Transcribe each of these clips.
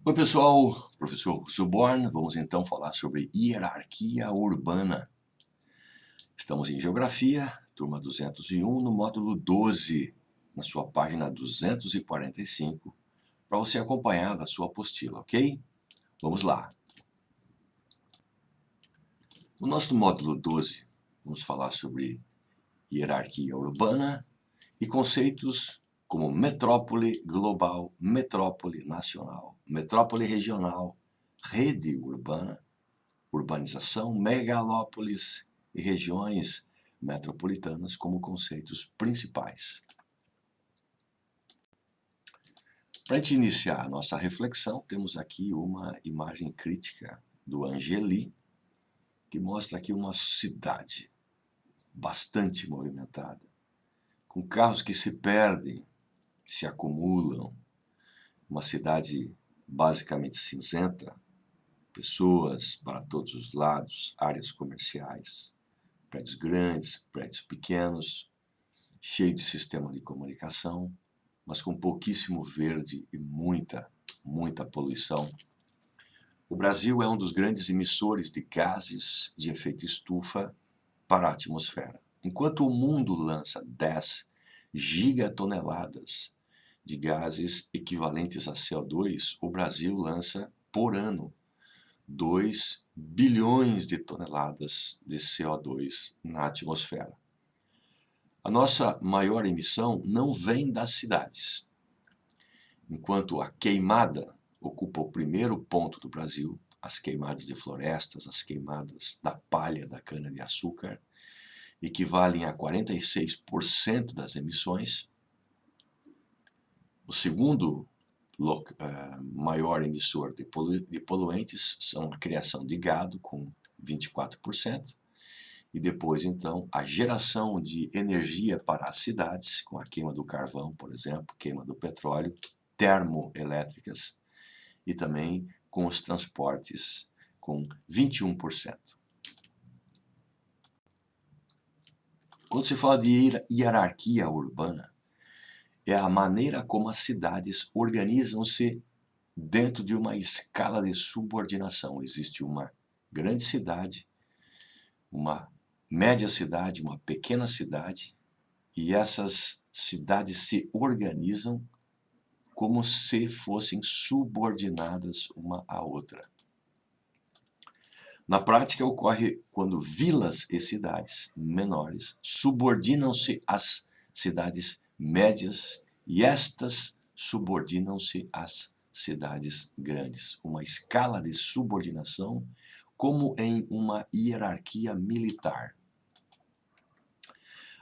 Oi, pessoal, professor Suborn. Vamos então falar sobre hierarquia urbana. Estamos em Geografia, turma 201, no módulo 12, na sua página 245, para você acompanhar da sua apostila, ok? Vamos lá. No nosso módulo 12, vamos falar sobre hierarquia urbana e conceitos como metrópole global, metrópole nacional, metrópole regional, rede urbana, urbanização, megalópolis e regiões metropolitanas como conceitos principais. Para a gente iniciar a nossa reflexão, temos aqui uma imagem crítica do Angeli, que mostra aqui uma cidade bastante movimentada, com carros que se perdem, se acumulam, uma cidade basicamente cinzenta, pessoas para todos os lados, áreas comerciais, prédios grandes, prédios pequenos, cheio de sistema de comunicação, mas com pouquíssimo verde e muita poluição. O Brasil é um dos grandes emissores de gases de efeito estufa para a atmosfera. Enquanto o mundo lança 10 gigatoneladas de gases equivalentes a CO2, o Brasil lança, por ano, 2 bilhões de toneladas de CO2 na atmosfera. A nossa maior emissão não vem das cidades. Enquanto a queimada ocupa o primeiro ponto do Brasil, as queimadas de florestas, as queimadas da palha da cana-de-açúcar, equivalem a 46% das emissões. O segundo maior emissor de poluentes são a criação de gado, com 24%, e depois, então, a geração de energia para as cidades, com a queima do carvão, por exemplo, queima do petróleo, termoelétricas, e também com os transportes, com 21%. Quando se fala de hierarquia urbana, é a maneira como as cidades organizam-se dentro de uma escala de subordinação. Existe uma grande cidade, uma média cidade, uma pequena cidade, e essas cidades se organizam como se fossem subordinadas uma à outra. Na prática, ocorre quando vilas e cidades menores subordinam-se às cidades médias e estas subordinam-se às cidades grandes. Uma escala de subordinação como em uma hierarquia militar.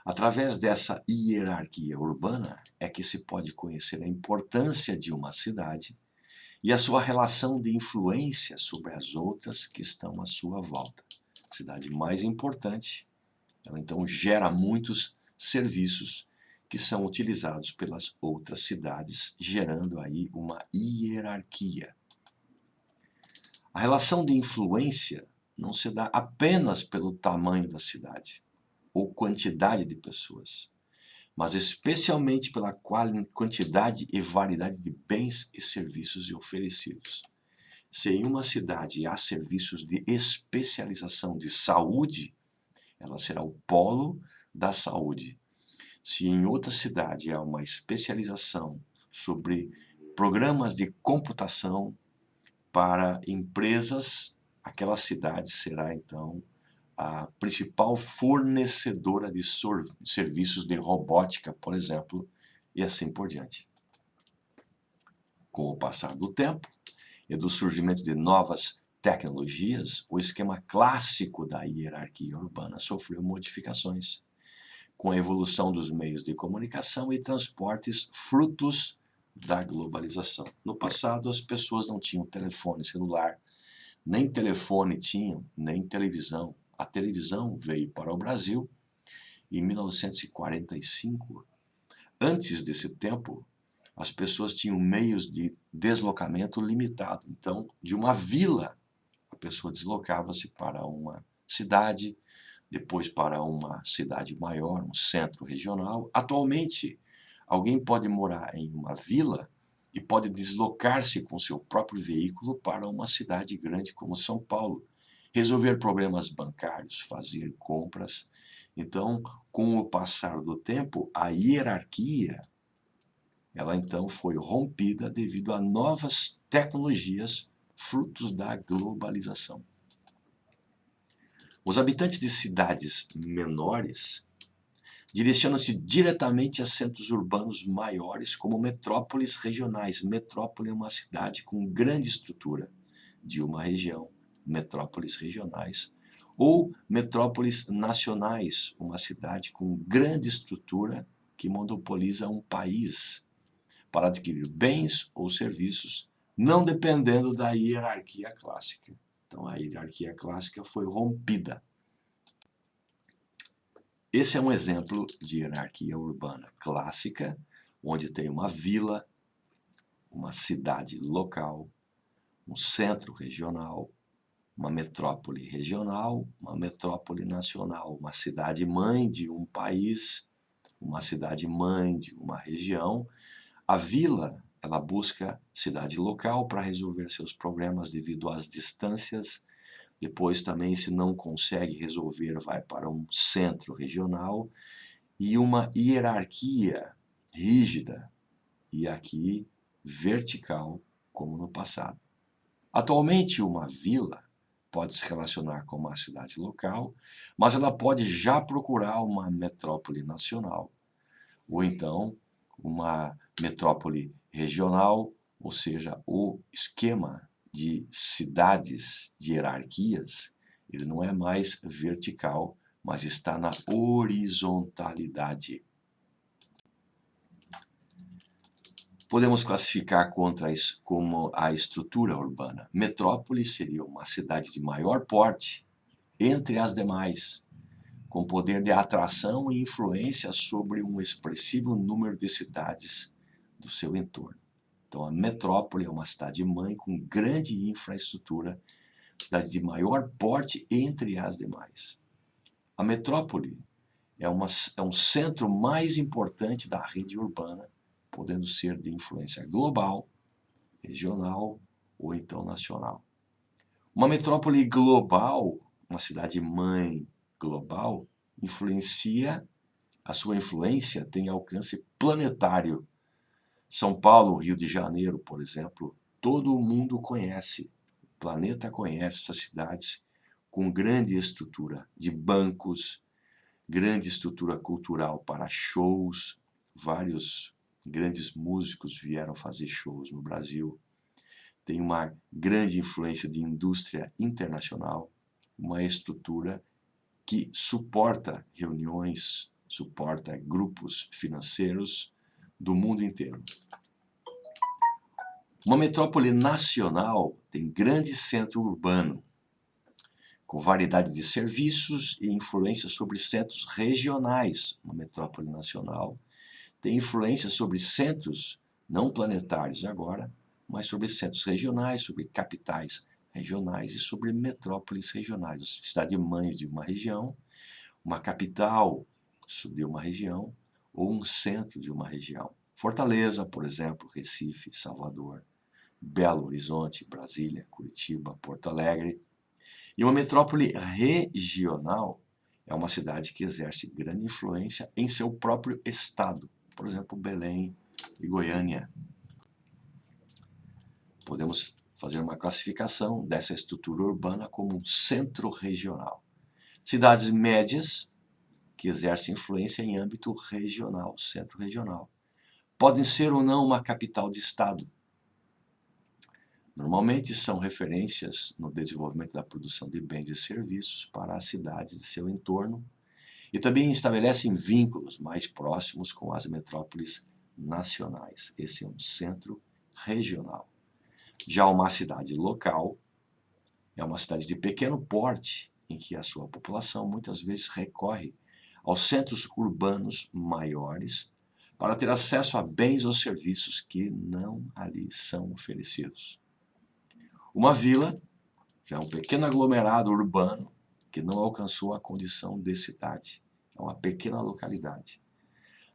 Através dessa hierarquia urbana é que se pode conhecer a importância de uma cidade e a sua relação de influência sobre as outras que estão à sua volta. A cidade mais importante, ela então gera muitos serviços que são utilizados pelas outras cidades, gerando aí uma hierarquia. A relação de influência não se dá apenas pelo tamanho da cidade ou quantidade de pessoas, mas especialmente pela quantidade e variedade de bens e serviços oferecidos. Se em uma cidade há serviços de especialização de saúde, ela será o polo da saúde. Se em outra cidade há uma especialização sobre programas de computação para empresas, aquela cidade será então a principal fornecedora de serviços de robótica, por exemplo, e assim por diante. Com o passar do tempo e do surgimento de novas tecnologias, o esquema clássico da hierarquia urbana sofreu modificações, com a evolução dos meios de comunicação e transportes frutos da globalização. No passado, as pessoas não tinham telefone celular, nem telefone tinham, nem televisão. A televisão veio para o Brasil em 1945. Antes desse tempo, as pessoas tinham meios de deslocamento limitado. Então, de uma vila, a pessoa deslocava-se para uma cidade, depois para uma cidade maior, um centro regional. Atualmente, alguém pode morar em uma vila e pode deslocar-se com seu próprio veículo para uma cidade grande como São Paulo, resolver problemas bancários, fazer compras. Então, com o passar do tempo, a hierarquia, ela então foi rompida devido a novas tecnologias, frutos da globalização. Os habitantes de cidades menores direcionam-se diretamente a centros urbanos maiores como metrópoles regionais. Metrópole é uma cidade com grande estrutura de uma região, metrópoles regionais, ou metrópoles nacionais, uma cidade com grande estrutura que monopoliza um país para adquirir bens ou serviços, não dependendo da hierarquia clássica. Então, a hierarquia clássica foi rompida. Esse é um exemplo de hierarquia urbana clássica, onde tem uma vila, uma cidade local, um centro regional, uma metrópole regional, uma metrópole nacional, uma cidade-mãe de um país, uma cidade-mãe de uma região. A vila, ela busca cidade local para resolver seus problemas devido às distâncias. Depois também, se não consegue resolver, vai para um centro regional e uma hierarquia rígida e aqui vertical, como no passado. Atualmente, uma vila pode se relacionar com uma cidade local, mas ela pode já procurar uma metrópole nacional, ou então uma metrópole regional, ou seja, o esquema de cidades, de hierarquias, ele não é mais vertical, mas está na horizontalidade. Podemos classificar como a estrutura urbana. Metrópole seria uma cidade de maior porte entre as demais, com poder de atração e influência sobre um expressivo número de cidades do seu entorno. Então, a metrópole é uma cidade-mãe com grande infraestrutura, cidade de maior porte entre as demais. A metrópole é um centro mais importante da rede urbana, podendo ser de influência global, regional ou então nacional. Uma metrópole global, uma cidade-mãe global, a sua influência tem alcance planetário. São Paulo, Rio de Janeiro, por exemplo, todo mundo conhece, o planeta conhece essas cidades com grande estrutura de bancos, grande estrutura cultural para shows, vários grandes músicos vieram fazer shows no Brasil, tem uma grande influência de indústria internacional, uma estrutura que suporta reuniões, suporta grupos financeiros do mundo inteiro. Uma metrópole nacional tem grande centro urbano, com variedade de serviços e influência sobre centros regionais. Uma metrópole nacional tem influência sobre centros não planetários agora, mas sobre centros regionais, sobre capitais regionais e sobre metrópoles regionais, cidade-mães de uma região, uma capital de uma região ou um centro de uma região. Fortaleza, por exemplo, Recife, Salvador, Belo Horizonte, Brasília, Curitiba, Porto Alegre. E uma metrópole regional é uma cidade que exerce grande influência em seu próprio estado, por exemplo, Belém e Goiânia. Podemos fazer uma classificação dessa estrutura urbana como um centro regional. Cidades médias, que exercem influência em âmbito regional, centro regional. Podem ser ou não uma capital de estado. Normalmente são referências no desenvolvimento da produção de bens e serviços para as cidades de seu entorno e também estabelecem vínculos mais próximos com as metrópoles nacionais. Esse é um centro regional. Já uma cidade local é uma cidade de pequeno porte em que a sua população muitas vezes recorre aos centros urbanos maiores para ter acesso a bens ou serviços que não ali são oferecidos. Uma vila já é um pequeno aglomerado urbano que não alcançou a condição de cidade. É uma pequena localidade.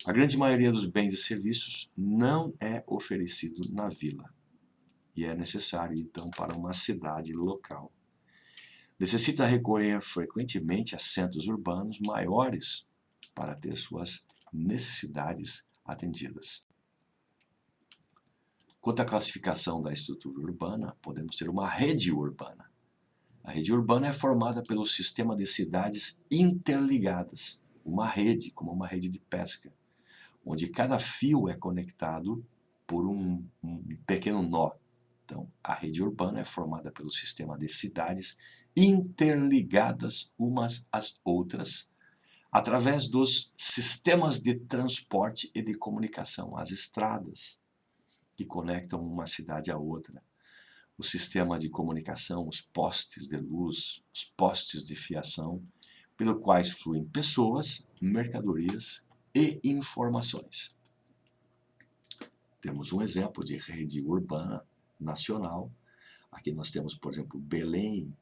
A grande maioria dos bens e serviços não é oferecido na vila e é necessário, então, para uma cidade local. Necessita recorrer frequentemente a centros urbanos maiores para ter suas necessidades atendidas. Quanto à classificação da estrutura urbana, podemos ter uma rede urbana. A rede urbana é formada pelo sistema de cidades interligadas, uma rede, como uma rede de pesca, onde cada fio é conectado por um pequeno nó. Então, a rede urbana é formada pelo sistema de cidades interligadas umas às outras, através dos sistemas de transporte e de comunicação, as estradas que conectam uma cidade à outra, o sistema de comunicação, os postes de luz, os postes de fiação, pelo quais fluem pessoas, mercadorias e informações. Temos um exemplo de rede urbana nacional. Aqui nós temos, por exemplo, Belém,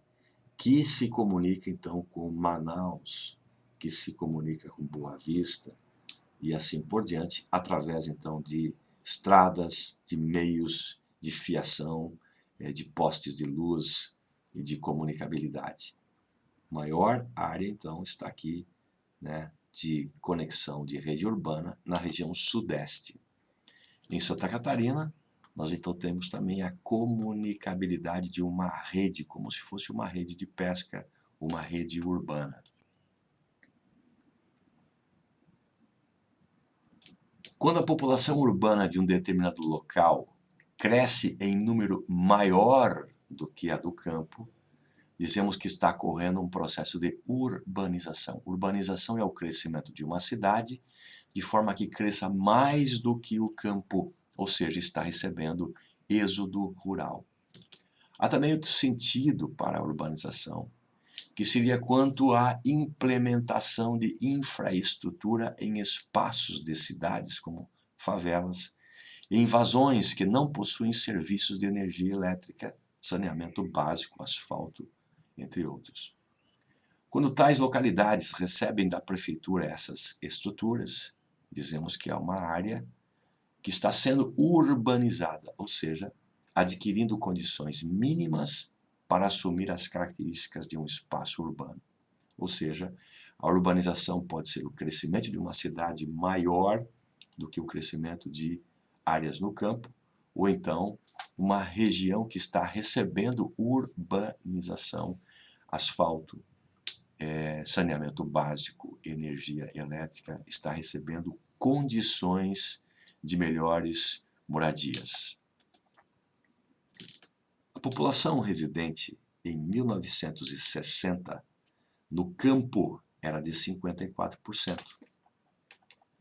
que se comunica então com Manaus, que se comunica com Boa Vista, e assim por diante, através então de estradas, de meios de fiação, de postes de luz e de comunicabilidade. Maior área então está aqui, né, de conexão de rede urbana na região sudeste. Em Santa Catarina, nós então temos também a comunicabilidade de uma rede, como se fosse uma rede de pesca, uma rede urbana. Quando a população urbana de um determinado local cresce em número maior do que a do campo, dizemos que está ocorrendo um processo de urbanização. Urbanização é o crescimento de uma cidade de forma que cresça mais do que o campo, ou seja, está recebendo êxodo rural. Há também outro sentido para a urbanização, que seria quanto à implementação de infraestrutura em espaços de cidades, como favelas, e invasões que não possuem serviços de energia elétrica, saneamento básico, asfalto, entre outros. Quando tais localidades recebem da prefeitura essas estruturas, dizemos que é uma área que está sendo urbanizada, ou seja, adquirindo condições mínimas para assumir as características de um espaço urbano. Ou seja, a urbanização pode ser o crescimento de uma cidade maior do que o crescimento de áreas no campo, ou então uma região que está recebendo urbanização, asfalto, saneamento básico, energia elétrica, está recebendo condições de melhores moradias. A população residente em 1960 no campo era de 54%.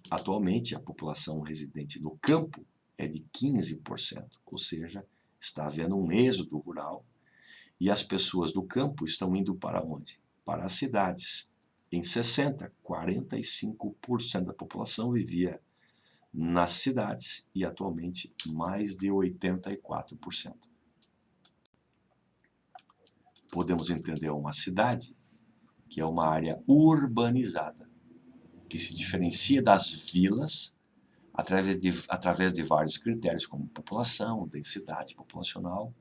Atualmente, a população residente no campo é de 15%, ou seja, está havendo um êxodo rural e as pessoas do campo estão indo para onde? Para as cidades. Em 60, 45% da população vivia nas cidades e atualmente mais de 84%. Podemos entender uma cidade que é uma área urbanizada, que se diferencia das vilas através de vários critérios, como população, densidade populacional,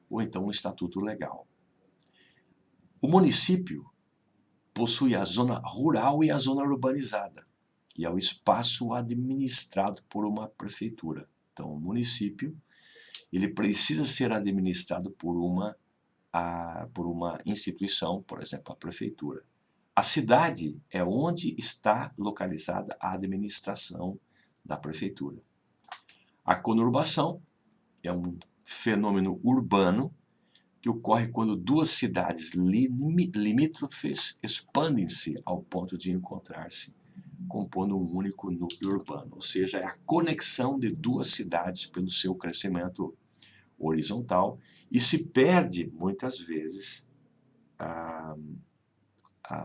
ou então um estatuto legal. O município possui a zona rural e a zona urbanizada, e é o espaço administrado por uma prefeitura. Então, o município ele precisa ser administrado por uma instituição, por exemplo, a prefeitura. A cidade é onde está localizada a administração da prefeitura. A conurbação é um fenômeno urbano que ocorre quando duas cidades limítrofes expandem-se ao ponto de encontrar-se, compondo um único núcleo urbano, ou seja, é a conexão de duas cidades pelo seu crescimento horizontal e se perde, muitas vezes,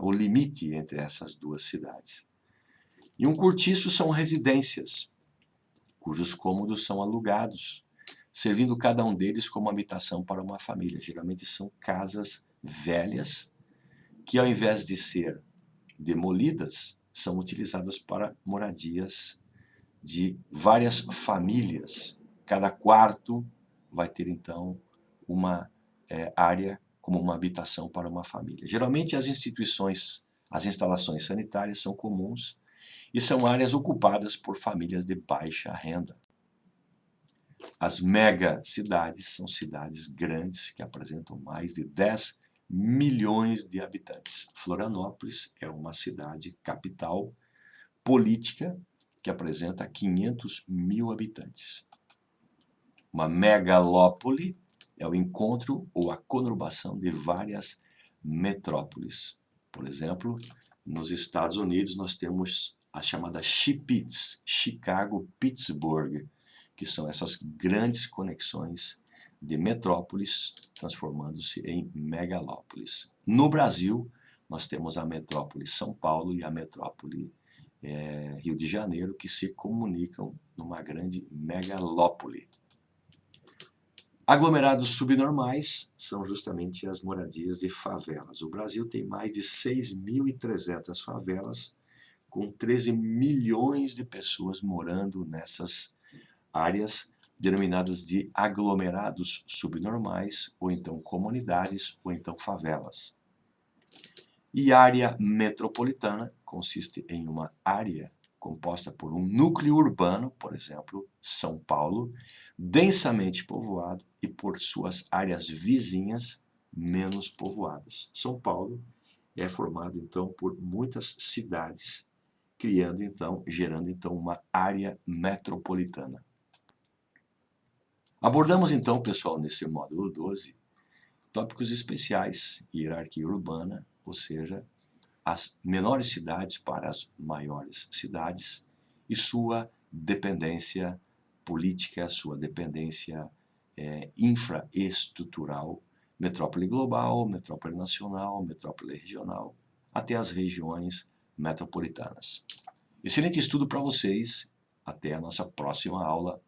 o limite entre essas duas cidades. E um cortiço são residências, cujos cômodos são alugados, servindo cada um deles como habitação para uma família. Geralmente são casas velhas que, ao invés de ser demolidas, são utilizadas para moradias de várias famílias. Cada quarto vai ter, então, uma área como uma habitação para uma família. Geralmente as instalações sanitárias são comuns e são áreas ocupadas por famílias de baixa renda. As megacidades são cidades grandes que apresentam mais de 10 milhões de habitantes. Florianópolis é uma cidade capital política que apresenta 500 mil habitantes. Uma megalópole é o encontro ou a conurbação de várias metrópoles. Por exemplo, nos Estados Unidos nós temos as chamadas SHPITs, Chicago, Pittsburgh, que são essas grandes conexões de metrópoles transformando-se em megalópolis. No Brasil, nós temos a metrópole São Paulo e a metrópole Rio de Janeiro, que se comunicam numa grande megalópole. Aglomerados subnormais são justamente as moradias de favelas. O Brasil tem mais de 6.300 favelas, com 13 milhões de pessoas morando nessas áreas denominadas de aglomerados subnormais, ou então comunidades, ou então favelas. E área metropolitana consiste em uma área composta por um núcleo urbano, por exemplo, São Paulo, densamente povoado e por suas áreas vizinhas menos povoadas. São Paulo é formado então por muitas cidades, gerando então uma área metropolitana. Abordamos então, pessoal, nesse módulo 12, tópicos especiais, hierarquia urbana, ou seja, as menores cidades para as maiores cidades e sua dependência política, sua dependência infraestrutural, metrópole global, metrópole nacional, metrópole regional, até as regiões metropolitanas. Excelente estudo para vocês. Até a nossa próxima aula.